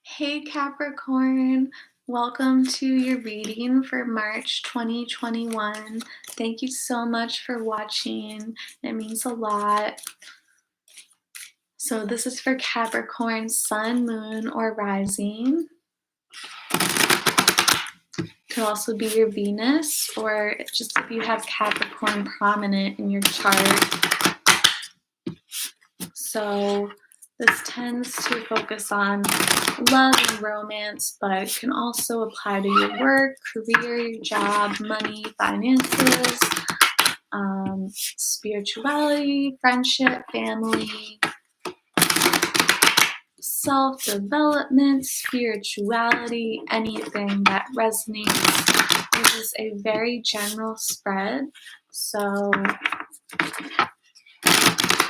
Hey Capricorn, welcome to your reading for March 2021. Thank you so much for watching. It means a lot. So this is for Capricorn, Sun, Moon, or Rising. Could also be your Venus, or just if you have Capricorn prominent in your chart. So this tends to focus on love and romance, but it can also apply to your work, career, your job, money, finances, spirituality, friendship, family, self-development, spirituality, anything that resonates. This is a very general spread, so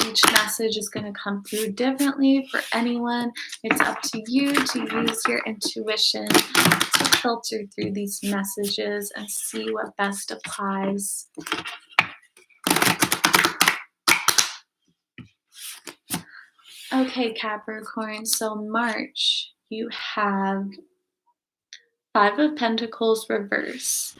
each message is going to come through differently for anyone. It's up to you to use your intuition to filter through these messages and see what best applies. Okay, Capricorn, so March, you have Five of Pentacles reverse.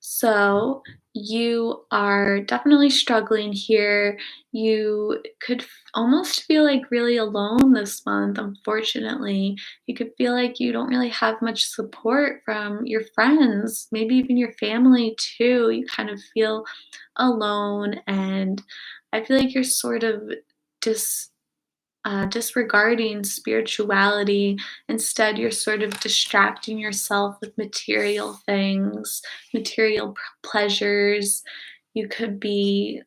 So you are definitely struggling here. You could almost feel like really alone this month, unfortunately. You could feel like you don't really have much support from your friends, maybe even your family too. You kind of feel alone, and I feel like you're sort of disregarding spirituality. Instead, you're sort of distracting yourself with material things, material pleasures. You could be,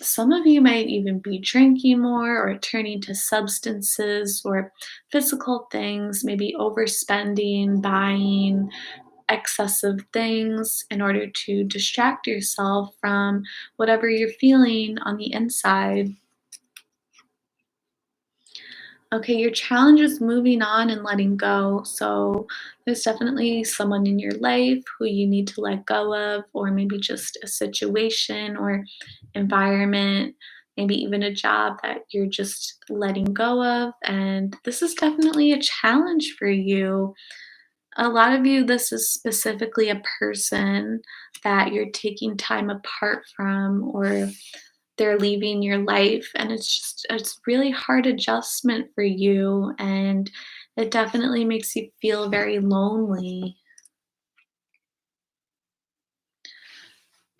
some of you might even be drinking more or turning to substances or physical things, maybe overspending, buying excessive things in order to distract yourself from whatever you're feeling on the inside. Okay, your challenge is moving on and letting go. So there's definitely someone in your life who you need to let go of, or maybe just a situation or environment, maybe even a job that you're just letting go of. And this is definitely a challenge for you. A lot of you, this is specifically a person that you're taking time apart from, or they're leaving your life, and it's really hard adjustment for you, and it definitely makes you feel very lonely.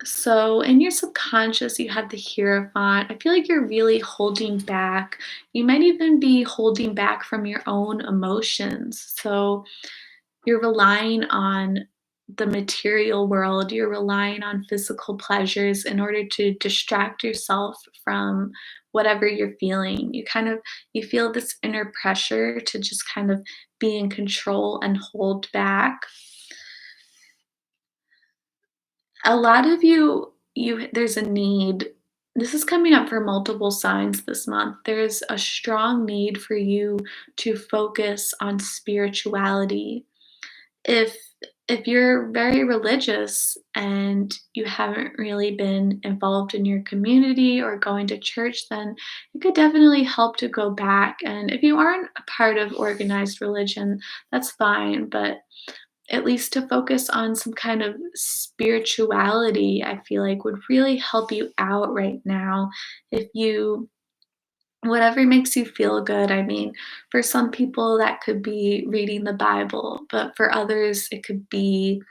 So in your subconscious, you have the Hierophant. I feel like you're really holding back. You might even be holding back from your own emotions. So you're relying on the material world, you're relying on physical pleasures in order to distract yourself from whatever you're feeling. You feel this inner pressure to just kind of be in control and hold back. A lot of you there's a need. This is coming up for multiple signs this month. There's a strong need for you to focus on spirituality. If you're very religious and you haven't really been involved in your community or going to church, then it could definitely help to go back. And if you aren't a part of organized religion, that's fine, but at least to focus on some kind of spirituality, I feel like would really help you out right now. If you Whatever makes you feel good. I mean, for some people, that could be reading the Bible, but for others, it could be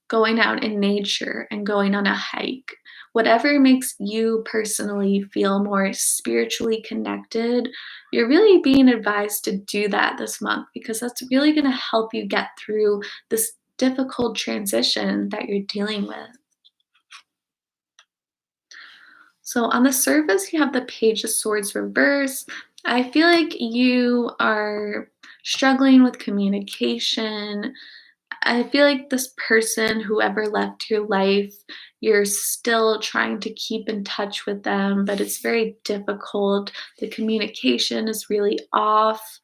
going out in nature and going on a hike. Whatever makes you personally feel more spiritually connected, you're really being advised to do that this month, because that's really going to help you get through this difficult transition that you're dealing with. So on the surface, you have the Page of Swords reverse. I feel like you are struggling with communication. I feel like this person, whoever left your life, you're still trying to keep in touch with them, but it's very difficult. The communication is really off.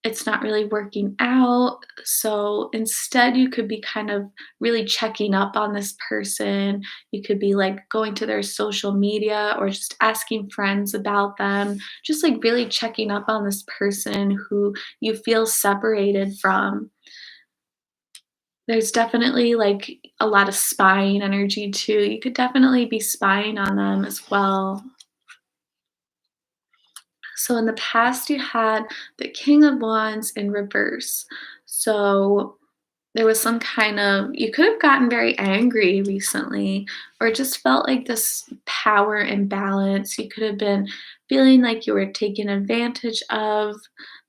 it's not really working out. So instead, you could be kind of really checking up on this person. You could be like going to their social media or just asking friends about them, just like really checking up on this person who you feel separated from. There's definitely like a lot of spying energy too. You could definitely be spying on them as well. So in the past, you had the King of Wands in reverse. So there was some kind of, you could have gotten very angry recently, or just felt like this power imbalance. You could have been feeling like you were taken advantage of.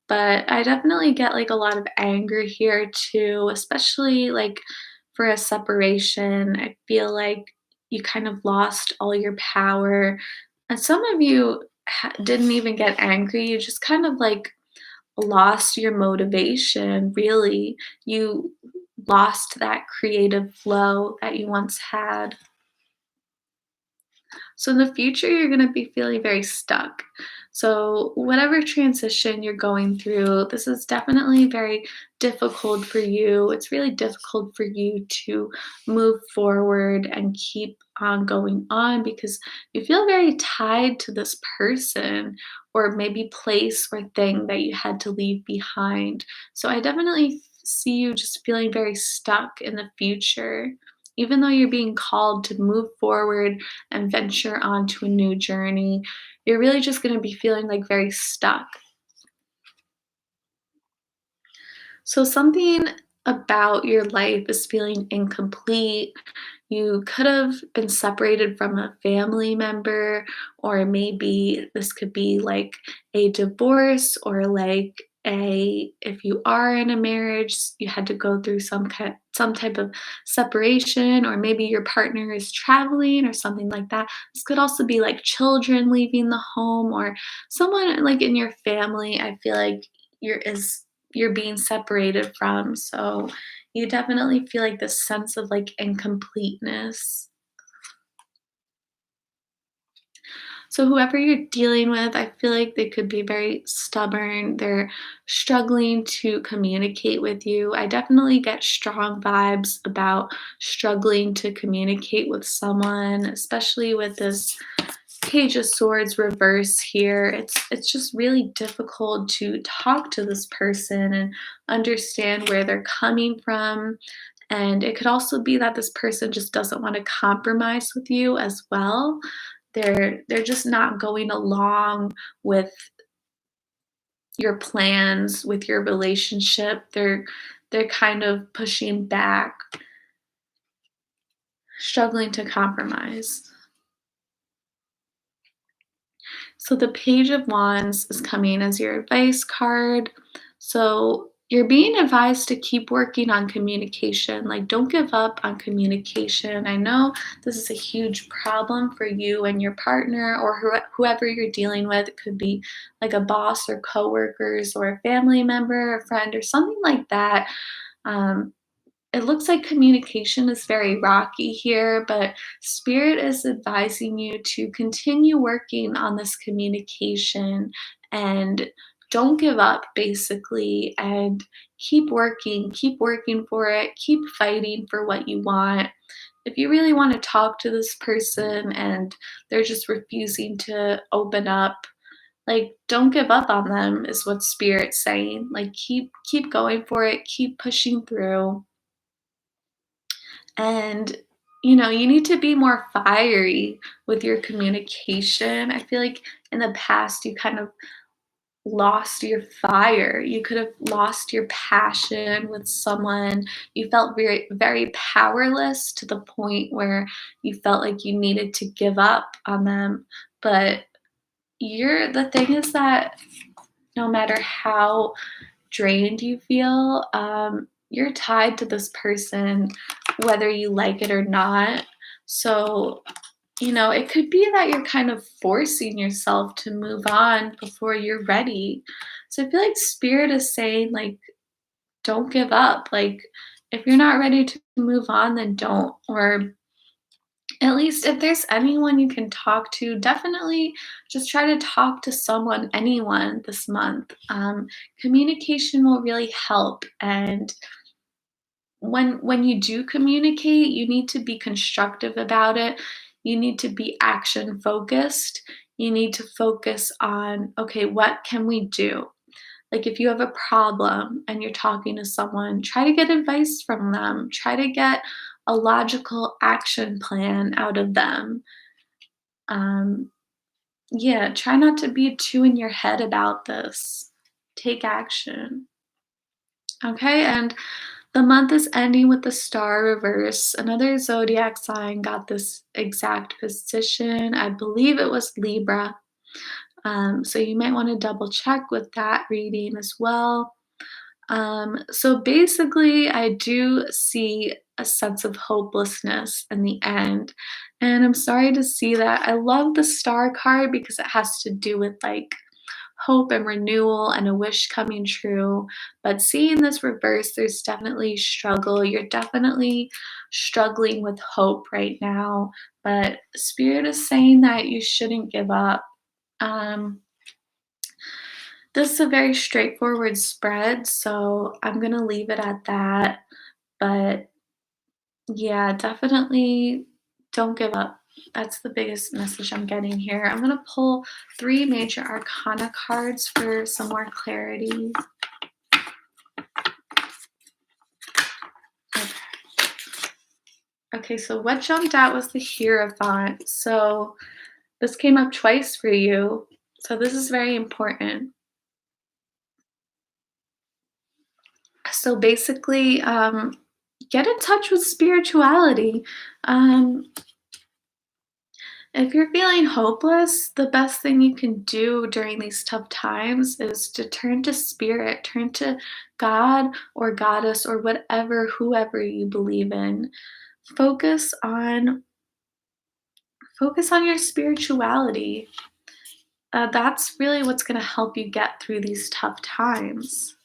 But I definitely get like a lot of anger here too, especially like for a separation. I feel like you kind of lost all your power. And some of you didn't even get angry. You just kind of like lost your motivation, really. You lost that creative flow that you once had. So in the future, you're going to be feeling very stuck. So, whatever transition you're going through, this is definitely very difficult for you. It's really difficult for you to move forward and keep on going on because you feel very tied to this person or maybe place or thing that you had to leave behind. So, I definitely see you just feeling very stuck in the future. Even though you're being called to move forward and venture onto a new journey, you're really just gonna be feeling like very stuck. So something about your life is feeling incomplete. You could have been separated from a family member, or maybe this could be like a divorce, or like if you are in a marriage, you had to go through some type of separation, or maybe your partner is traveling or something like that. This could also be like children leaving the home or someone like in your family. I feel like you're is you're being separated from. So you definitely feel like this sense of like incompleteness. So whoever you're dealing with, I feel like they could be very stubborn. They're struggling to communicate with you. I definitely get strong vibes about struggling to communicate with someone, especially with this Page of Swords reverse here. It's just really difficult to talk to this person and understand where they're coming from. And it could also be that this person just doesn't want to compromise with you as well. They're just not going along with your plans, with your relationship. They're kind of pushing back, struggling to compromise. So the Page of Wands is coming as your advice card. So you're being advised to keep working on communication. Like, don't give up on communication. I know this is a huge problem for you and your partner or whoever you're dealing with. It could be like a boss or coworkers or a family member, a friend, or something like that. Um, it looks like communication is very rocky here, but Spirit is advising you to continue working on this communication and don't give up, basically, and keep working for it, keep fighting for what you want. If you really want to talk to this person and they're just refusing to open up, like don't give up on them is what Spirit's saying. Like keep going for it, keep pushing through. And, you need to be more fiery with your communication. I feel like in the past, you kind of lost your fire. You could have lost your passion with someone. You felt very, very powerless to the point where you felt like you needed to give up on them. But the thing is that no matter how drained you feel, you're tied to this person whether you like it or not. So, it could be that you're kind of forcing yourself to move on before you're ready. So I feel like Spirit is saying, like, don't give up. Like, if you're not ready to move on, then don't. Or At least if there's anyone you can talk to, definitely just try to talk to someone, anyone this month. Communication will really help, and when you do communicate, you need to be constructive about it. You need to be action focused. You need to focus on, okay, what can we do? Like if you have a problem and you're talking to someone, try to get advice from them. Try to get a logical action plan out of them. Um, yeah, try not to be too in your head about this. Take action. Okay, and the month is ending with the star reverse. Another zodiac sign got this exact position. I believe it was Libra. So you might want to double check with that reading as well. So basically, I do see a sense of hopelessness in the end. And I'm sorry to see that. I love the star card because it has to do with like hope and renewal and a wish coming true. But seeing this reverse, there's definitely struggle. You're definitely struggling with hope right now. But Spirit is saying that you shouldn't give up. Um, this is a very straightforward spread, so I'm gonna leave it at that. But yeah, definitely don't give up. That's the biggest message I'm getting here. I'm gonna pull three major arcana cards for some more clarity. Okay. Okay, so what jumped out was the Hierophant. So this came up twice for you. So this is very important. So basically, get in touch with spirituality. Um, if you're feeling hopeless, the best thing you can do during these tough times is to turn to spirit, turn to God or goddess or whatever, whoever you believe in. Focus on focus on your spirituality. That's really what's going to help you get through these tough times.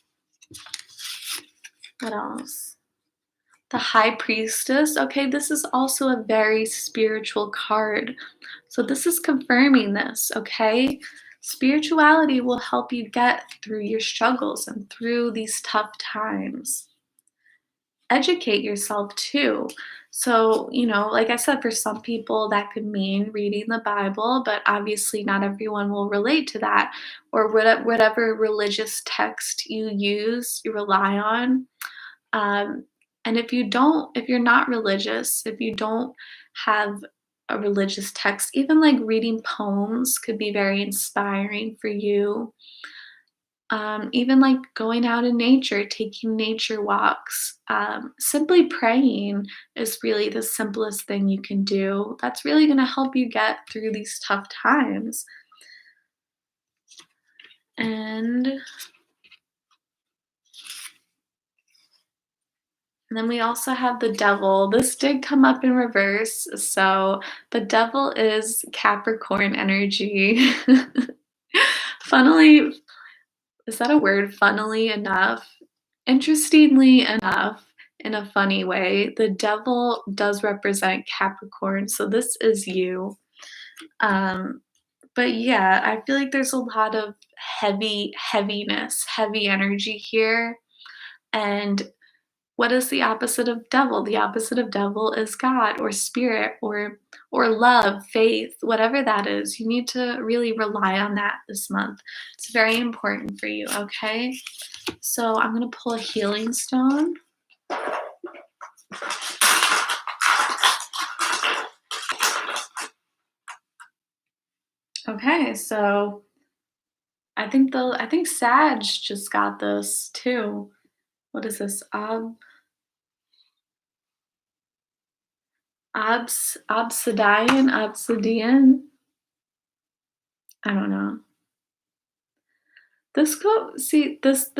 What else? The High Priestess. Okay, this is also a very spiritual card. So this is confirming this, okay? Spirituality will help you get through your struggles and through these tough times. Educate yourself too. So, like I said, for some people that could mean reading the Bible, but obviously not everyone will relate to that. Or whatever religious text you use, you rely on. Um, and if you're not religious, if you don't have a religious text, even like reading poems could be very inspiring for you. Even like going out in nature, taking nature walks, simply praying is really the simplest thing you can do. That's really going to help you get through these tough times. And And then we also have the devil. This did come up in reverse. So the devil is Capricorn energy. Funnily, is that a word? Funnily enough, interestingly enough, in a funny way, the devil does represent Capricorn. So this is you. Um, but yeah, I feel like there's a lot of heaviness, heavy energy here. And what is the opposite of devil? The opposite of devil is God or spirit or love, faith, whatever that is. You need to really rely on that this month. It's very important for you, okay? So I'm going to pull a healing stone. Okay, so I think Sag just got this too. What is this? Obsidian. I don't know. This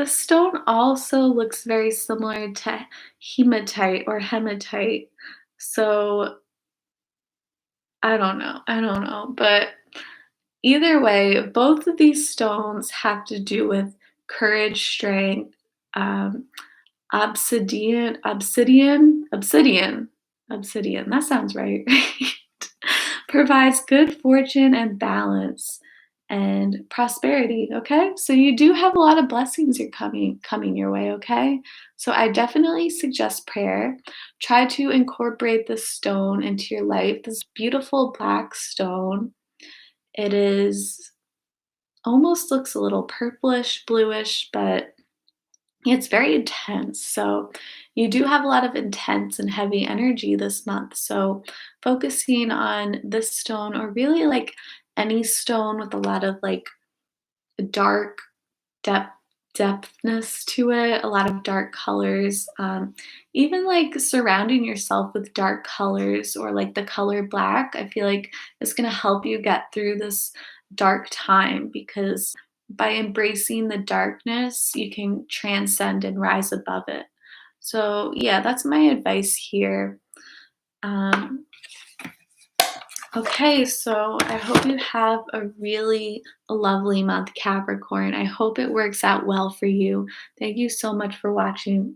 stone also looks very similar to hematite or hematite. So I don't know, but either way, both of these stones have to do with courage, strength, um, obsidian. That sounds right. provides good fortune and balance and prosperity, okay? So you do have a lot of blessings you're coming your way, okay? So I definitely suggest prayer. Try to incorporate this stone into your life, this beautiful black stone. It is almost looks a little purplish, bluish, but it's very intense. So you do have a lot of intense and heavy energy this month. So focusing on this stone or really like any stone with a lot of like dark depth depthness to it, a lot of dark colors. Even like surrounding yourself with dark colors or like the color black, I feel like it's gonna help you get through this dark time because by embracing the darkness, you can transcend and rise above it. So yeah, that's my advice here. Um, Okay, so I hope you have a really lovely month, Capricorn. I hope it works out well for you. Thank you so much for watching.